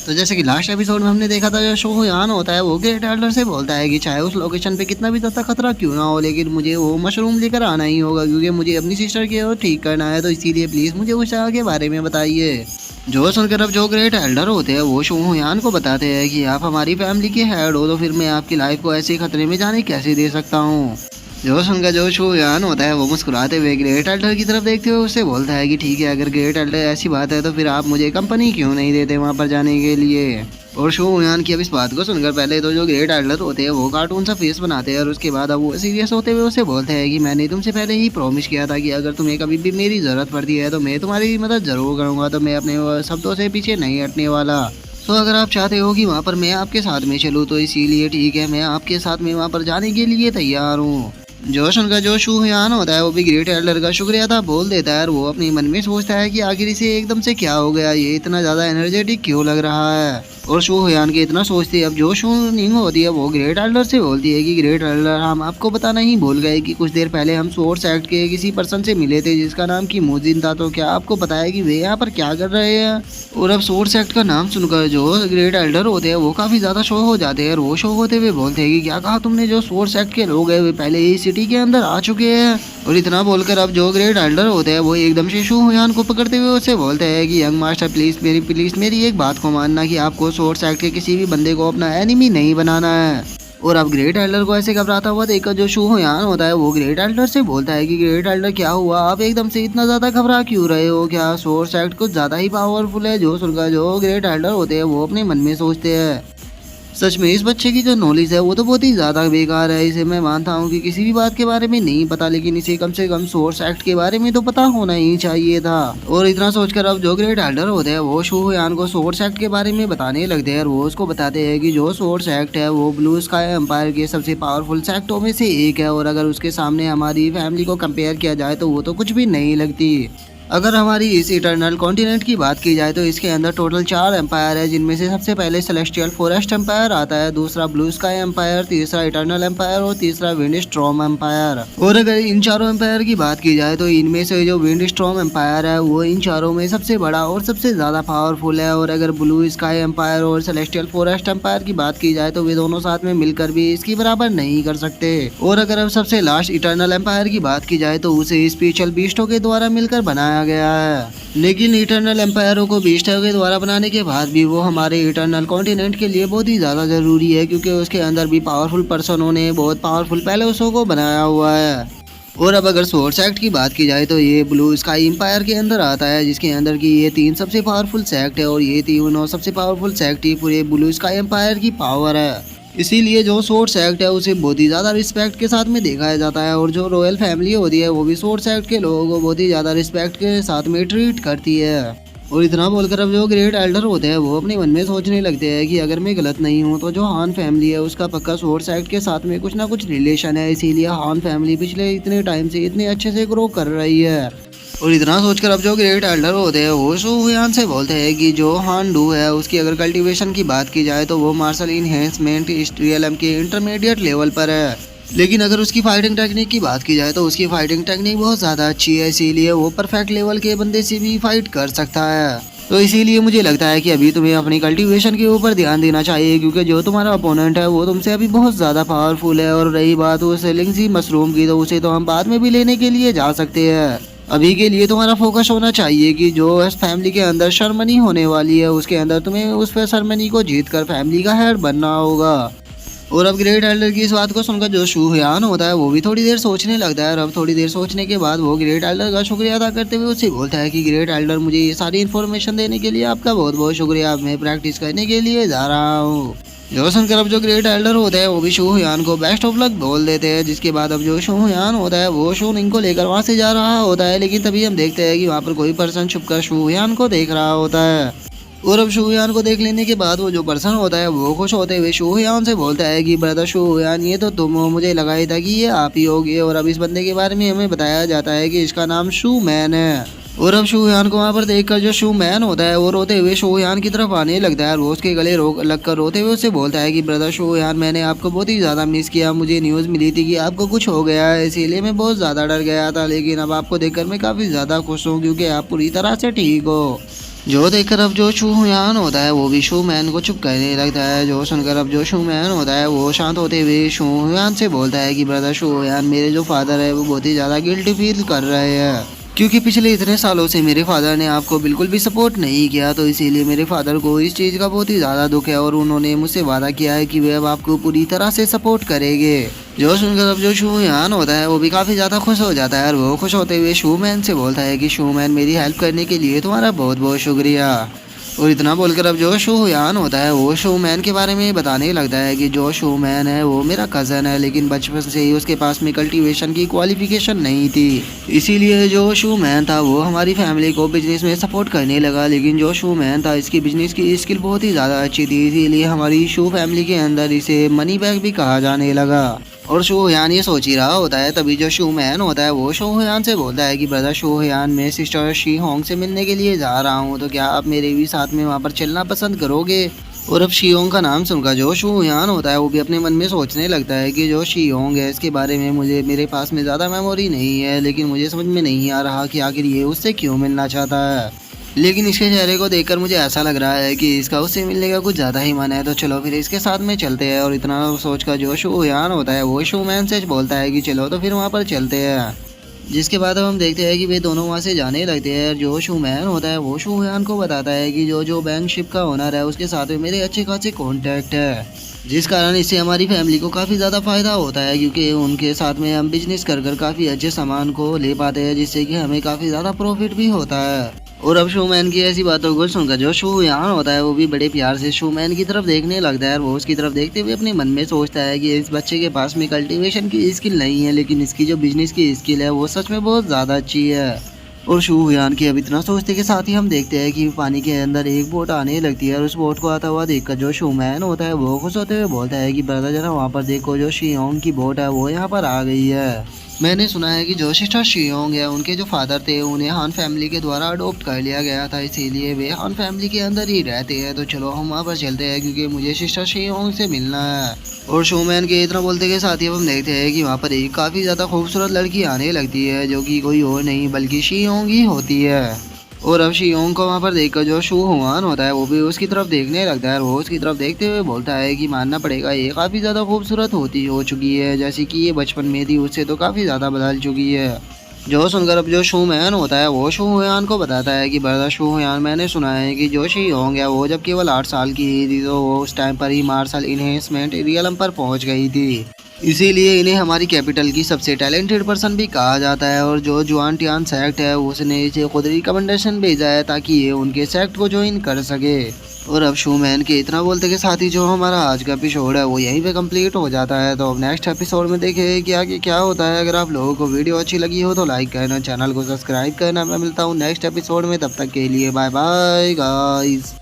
तो जैसे कि लास्ट एपिसोड में हमने देखा था, जो शो यान होता है वो ग्रेट एल्डर से बोलता है कि चाहे उस लोकेशन पे कितना भी ज्यादा खतरा क्यों ना हो, लेकिन मुझे वो मशरूम लेकर आना ही होगा, क्योंकि मुझे अपनी सिस्टर की और ठीक करना है। तो इसीलिए प्लीज मुझे उस जगह के बारे में बताइए। जो सुनकर अब जो ग्रेट एल्डर होते हैं वो शो यान को बताते हैं कि आप हमारी फैमिली के हेड हो, तो फिर मैं आपकी लाइफ को ऐसे खतरे में जाने कैसे दे सकता हूँ। जो सुनकर जो शो यान होता है वो मुस्कुराते हुए ग्रेट एल्डर की तरफ देखते हुए उससे बोलता है कि ठीक है, अगर ग्रेट एल्डर ऐसी बात है तो फिर आप मुझे कंपनी क्यों नहीं देते वहाँ पर जाने के लिए। और शो यान की अब इस बात को सुनकर पहले तो जो ग्रेट एल्डर होते हैं वो कार्टून सा फेस बनाते हैं, और उसके बाद अब वो सीरियस होते हुए उससे बोलते हैं कि मैंने तुमसे पहले ही प्रॉमिस किया था कि अगर तुम्हें कभी भी मेरी ज़रूरत पड़ती है तो मैं तुम्हारी मदद ज़रूर करूँगा, तो मैं अपने शब्दों से पीछे नहीं हटने वाला। तो अगर आप चाहते हो कि वहाँ पर मैं आपके साथ में चलूँ तो इसीलिए ठीक है, मैं आपके साथ में वहाँ पर जाने के लिए तैयार हूँ। जोश उनका जो शूहयान होता है वो भी ग्रेट एल्डर का शुक्रिया अदा बोल देता है, और वो अपने मन में सोचता है कि आखिर इसे एकदम से क्या हो गया, ये इतना ज़्यादा एनर्जेटिक क्यों लग रहा है। और शूहयान के इतना सोचती है अब जो निंग होती है वो ग्रेट एल्डर से बोलती है कि ग्रेट एल्डर, हम आपको बताना ही भूल गए कि कुछ देर पहले हम सोर्स एक्ट के किसी पर्सन से मिले थे जिसका नाम की मोजिन था। तो क्या आपको पता है कि वे यहाँ पर क्या कर रहे हैं। और अब सोर्स एक्ट का नाम सुनकर जो ग्रेट एल्डर होते हैं वो काफ़ी ज़्यादा शो हो जाते हैं, और वो शो होते हुए बोलते हैं कि क्या कहा तुमने, जो सोर्स एक्ट के लोग हैं वे पहले ही सिटी के अंदर आ चुके हैं। और इतना बोलकर अब जो ग्रेट एल्डर होते हैं वो एकदम से शूहयान को पकड़ते हुए उससे बोलते हैं कि यंग मास्टर प्लीज मेरी एक बात को मानना कि आपको सोर्स एक्ट के किसी भी बंदे को अपना एनिमी नहीं बनाना है। और अब ग्रेट एल्डर को ऐसे घबराता हुआ देखकर जो शूहयान होता है वो ग्रेट एल्डर से बोलता है कि ग्रेट एल्डर क्या हुआ, आप एकदम से इतना ज्यादा घबरा क्यों रहे हो, क्या सोर्स एक्ट कुछ ज्यादा ही पावरफुल है। जो सुनकर जो ग्रेट एल्डर होते हैं वो अपने मन में सोचते हैं सच में इस बच्चे की जो नॉलेज है वो तो बहुत ही ज़्यादा बेकार है। इसे मैं मानता हूँ कि किसी भी बात के बारे में नहीं पता, लेकिन इसे कम से कम सोर्स एक्ट के बारे में तो पता होना ही चाहिए था। और इतना सोचकर अब जो ग्रेट एल्डर होते हैं वो शूहयान को सोर्स एक्ट के बारे में बताने लगते हैं, और वो उसको बताते हैं कि जो सोर्स एक्ट है वो ब्लू स्काई एम्पायर के सबसे पावरफुल सेक्टों में से एक है, और अगर उसके सामने हमारी फैमिली को कंपेयर किया जाए तो वो तो कुछ भी नहीं लगती। अगर हमारी इस इटरनल कॉन्टिनेंट की बात की जाए तो इसके अंदर टोटल 4 एम्पायर है, जिनमें से सबसे पहले सेलेस्टियल फॉरेस्ट एम्पायर आता है, दूसरा ब्लू स्काई एम्पायर, तीसरा इटरनल एम्पायर और तीसरा विंड स्टॉर्म एम्पायर। और अगर इन चारों एम्पायर की बात की जाए तो इनमें से जो विंड स्टॉर्म एम्पायर है वो इन चारों में सबसे बड़ा और सबसे ज़्यादा पावरफुल है। और अगर ब्लू स्काई एम्पायर और सेलेस्टियल फॉरेस्ट एम्पायर की बात की जाए तो वे दोनों साथ में मिलकर भी इसकी बराबर नहीं कर सकते। और अगर अब सबसे लास्ट इटरनल एम्पायर की बात की जाए तो उसे स्पेशल बीस्टों के द्वारा मिलकर बनाया गया है, लेकिन इटरनल एम्पायरों को बीस्टों के द्वारा बनाने के बाद भी वो हमारे इटरनल कॉन्टिनेंट के लिए बहुत ही ज़्यादा ज़रूरी है, क्योंकि उसके अंदर भी पावरफुल पर्सनों ने बहुत पावरफुल पैलेसों को बनाया हुआ है। और अब अगर सोर्स एक्ट की बात की जाए तो ये ब्लू स्काई एम्पायर के अंदर आता है, जिसके अंदर की ये 3 सबसे पावरफुल सेक्ट है, और ये तीनों सबसे पावरफुल सेक्ट ही पूरे ब्लू स्काई एम्पायर की पावर है। इसीलिए जो सोर्स एक्ट है उसे बहुत ही ज़्यादा रिस्पेक्ट के साथ में देखा जाता है, और जो रॉयल फैमिली होती है वो भी सोर्स एक्ट के लोगों को बहुत ही ज़्यादा रिस्पेक्ट के साथ में ट्रीट करती है। और इतना बोलकर अब जो ग्रेट एल्डर होते हैं वो अपने मन में सोचने लगते हैं कि अगर मैं गलत नहीं हूँ तो जो हान फैमिली है उसका पक्का सोर्स एक्ट के साथ में कुछ ना कुछ रिलेशन है, इसीलिए हान फैमिली पिछले इतने टाइम से इतने अच्छे से ग्रो कर रही है। और इतना सोचकर अब जो ग्रेट एल्डर होते हैं वो शूहयान से बोलते हैं कि जो हान डू है उसकी अगर कल्टीवेशन की बात की जाए तो वो मार्शल इनहेंसमेंट स्ट्रियलम के इंटरमीडिएट लेवल पर है, लेकिन अगर उसकी फाइटिंग टेक्निक की बात की जाए तो उसकी फाइटिंग टेक्निक बहुत ज़्यादा अच्छी है, इसीलिए वो परफेक्ट लेवल के बंदे से भी फाइट कर सकता है। तो इसीलिए मुझे लगता है कि अभी तुम्हें अपनी कल्टीवेशन के ऊपर ध्यान देना चाहिए, क्योंकि जो तुम्हारा अपोनेंट है वो तुमसे अभी बहुत ज़्यादा पावरफुल है। और रही बात वो सेलिंग सी मशरूम की, तो उसे तो हम बाद में भी लेने के लिए जा सकते हैं। अभी के लिए तुम्हारा फोकस होना चाहिए कि जो इस फैमिली के अंदर शर्मनी होने वाली है उसके अंदर तुम्हें उस शर्मनी को जीत कर फैमिली का हेड बनना होगा। और अब ग्रेट एल्डर की इस बात को सुनकर जो शूहयान होता है वो भी थोड़ी देर सोचने लगता है, और अब थोड़ी देर सोचने के बाद वो ग्रेट एल्डर का शुक्रिया अदा करते हुए उससे बोलता है कि ग्रेट एल्डर, मुझे ये सारी इन्फॉर्मेशन देने के लिए आपका बहुत बहुत शुक्रिया, मैं प्रैक्टिस करने के लिए जा रहा हूँ। जो सुनकर अब जो ग्रेट एल्डर होता है वो भी शूहयान को बेस्ट ऑफ लक बोल देते हैं, जिसके बाद अब जो शूहयान होता है वो शूनिंग को लेकर वहाँ से जा रहा होता है, लेकिन तभी हम देखते हैं कि वहाँ पर कोई पर्सन छुपकर शूहयान को देख रहा होता है। और अब शूहयान को देख लेने के बाद वो जो पर्सन होता है वो खुश होते हुए शूहयान से बोलता है कि ब्रदर शूहयान, ये तो तुम हो, मुझे लगा ही था कि ये आप ही होगे। और अब इस बंदे के बारे में हमें बताया जाता है कि इसका नाम शू मैन है। और अब शूहयान को वहाँ पर देखकर जो शू मैन होता है वो रोते हुए शूहयान की तरफ आने लगता है, और उसके गले रोक लगकर रोते हुए उससे बोलता है कि ब्रदर शूहयान, मैंने आपको बहुत ही ज़्यादा मिस किया, मुझे न्यूज़ मिली थी कि आपको कुछ हो गया है, इसीलिए मैं बहुत ज़्यादा डर गया था, लेकिन अब आपको देखकर मैं काफ़ी ज़्यादा खुश हूँ क्योंकि आप पूरी तरह से ठीक हो। जो देखकर अब जो शूयान होता है वो भी शूमैन को चुप करने लगता है। जो सुनकर अब जो शूमैन होता है वो शांत होते हुए शूयान से बोलता है कि ब्रदर शूयान, मेरे जो फादर है वो बहुत ही ज़्यादा गिल्टी फील कर रहे हैं, क्योंकि पिछले इतने सालों से मेरे फादर ने आपको बिल्कुल भी सपोर्ट नहीं किया, तो इसीलिए मेरे फादर को इस चीज़ का बहुत ही ज़्यादा दुख है और उन्होंने मुझसे वादा किया है कि वे अब आपको पूरी तरह से सपोर्ट करेंगे। जो सुनकर अब जो शूयान होता है वो भी काफ़ी ज़्यादा खुश हो जाता है और वो खुश होते हुए शूमैन से बोलता है कि शूमैन, मेरी हेल्प करने के लिए तुम्हारा बहुत बहुत शुक्रिया। और इतना बोलकर अब जो शूयान होता है वो शूमैन के बारे में बताने लगता है कि जो शूमैन है वो मेरा कज़न है, लेकिन बचपन से ही उसके पास में कल्टीवेशन की क्वालिफिकेशन नहीं थी, इसीलिए जो शूमैन था वो हमारी फैमिली को बिजनेस में सपोर्ट करने लगा। लेकिन जो शूमैन था इसकी बिजनेस की स्किल बहुत ही ज़्यादा अच्छी थी, इसीलिए हमारी शू फैमिली के अंदर इसे मनी बैग भी कहा जाने लगा। और शूयान ये सोच ही रहा होता है, तभी जो शूमैन होता है वो शूयान से बोलता है कि ब्रदर शूयान, मैं सिस्टर शी होंग से मिलने के लिए जा रहा हूँ, तो क्या आप मेरे भी साथ में वहाँ पर चलना पसंद करोगे। और अब शीयोंग का नाम सुनकर जो शूयान होता है वो भी अपने मन में सोचने लगता है कि जो शीयोंग है इसके बारे में मेरे पास में ज़्यादा मेमोरी नहीं है, लेकिन मुझे समझ में नहीं आ रहा कि आखिर ये उससे क्यों मिलना चाहता है। लेकिन इसके चेहरे को देखकर मुझे ऐसा लग रहा है कि इसका उससे मिलने का कुछ ज़्यादा ही मन है, तो चलो फिर इसके साथ में चलते हैं। और इतना सोचकर जो शूयान होता है वो शूमैन से बोलता है कि चलो तो फिर वहाँ पर चलते हैं। जिसके बाद अब हम देखते हैं कि वे दोनों वहाँ से जाने लगते हैं। जो शूमैन होता है वो शूयान को बताता है कि जो बैंक शिप का ओनर है उसके साथ में मेरे अच्छे खासे कॉन्टैक्ट है, जिस कारण इससे हमारी फैमिली को काफ़ी ज़्यादा फ़ायदा होता है, क्योंकि उनके साथ में हम बिजनेस कर काफ़ी अच्छे सामान को ले पाते हैं, जिससे कि हमें काफ़ी ज़्यादा प्रॉफिट भी होता है। और अब शूमैन की ऐसी बातों को सुनकर जो शूयान होता है वो भी बड़े प्यार से शूमैन की तरफ देखने लगता है और वो उसकी तरफ देखते हुए अपने मन में सोचता है कि इस बच्चे के पास में कल्टीवेशन की स्किल नहीं है, लेकिन इसकी जो बिजनेस की स्किल है वो सच में बहुत ज़्यादा अच्छी है। और शूयान की अब इतना सोचते के साथ ही हम देखते हैं कि पानी के अंदर एक बोट आने लगती है और उस बोट को आता हुआ देखकर जो शूमैन होता है वो खुश होते हुए बोलता है कि ब्रदर जरा वहाँ पर देखो, जो शियोंग की बोट है वो यहाँ पर आ गई है। मैंने सुना है कि जो सिस्टर शियोंग है उनके जो फादर थे उन्हें हान फैमिली के द्वारा अडॉप्ट कर लिया गया था, इसीलिए वे हान फैमिली के अंदर ही रहते हैं, तो चलो हम वहाँ पर चलते हैं क्योंकि मुझे सिस्टर शियोंग से मिलना है। और शूमैन के इतना बोलते के साथ ही हम देखते हैं कि वहाँ पर एक काफ़ी ज़्यादा खूबसूरत लड़की आने लगती है, जो कि कोई और नहीं बल्कि शियोंग ही होती है। और अब शियोंग को वहाँ पर देखकर जो शूयान होता है वो भी उसकी तरफ देखने लगता है और वो उसकी तरफ देखते हुए बोलता है कि मानना पड़ेगा ये काफ़ी ज़्यादा खूबसूरत हो चुकी है, जैसे कि ये बचपन में थी उससे तो काफ़ी ज़्यादा बदल चुकी है। जो सुनकर अब जो शूमैन होता है वो शूयान को बताता है कि ब्रदर शूयान, मैंने सुना है कि जो शियोंग है वो जब केवल 8 साल की ही थी तो वो उस टाइम पर ही मार्शल इन्हेंसमेंट रियलम पर पहुंच गई थी, इसीलिए इन्हें हमारी कैपिटल की सबसे टैलेंटेड पर्सन भी कहा जाता है। और जो जुआन टियान सेक्ट है उसने इसे खुद रिकमेंडेशन भेजा है ताकि ये उनके सेक्ट को ज्वाइन कर सके। और अब शूमैन के इतना बोलते के साथ ही जो हमारा आज का एपिसोड है वो यहीं पे कंप्लीट हो जाता है। तो अब नेक्स्ट एपिसोड में देखें कि आगे क्या होता है। अगर आप लोगों को वीडियो अच्छी लगी हो तो लाइक करना, चैनल को सब्सक्राइब करना। मैं मिलता हूँ नेक्स्ट एपिसोड में, तब तक के लिए बाय बाय गाइस।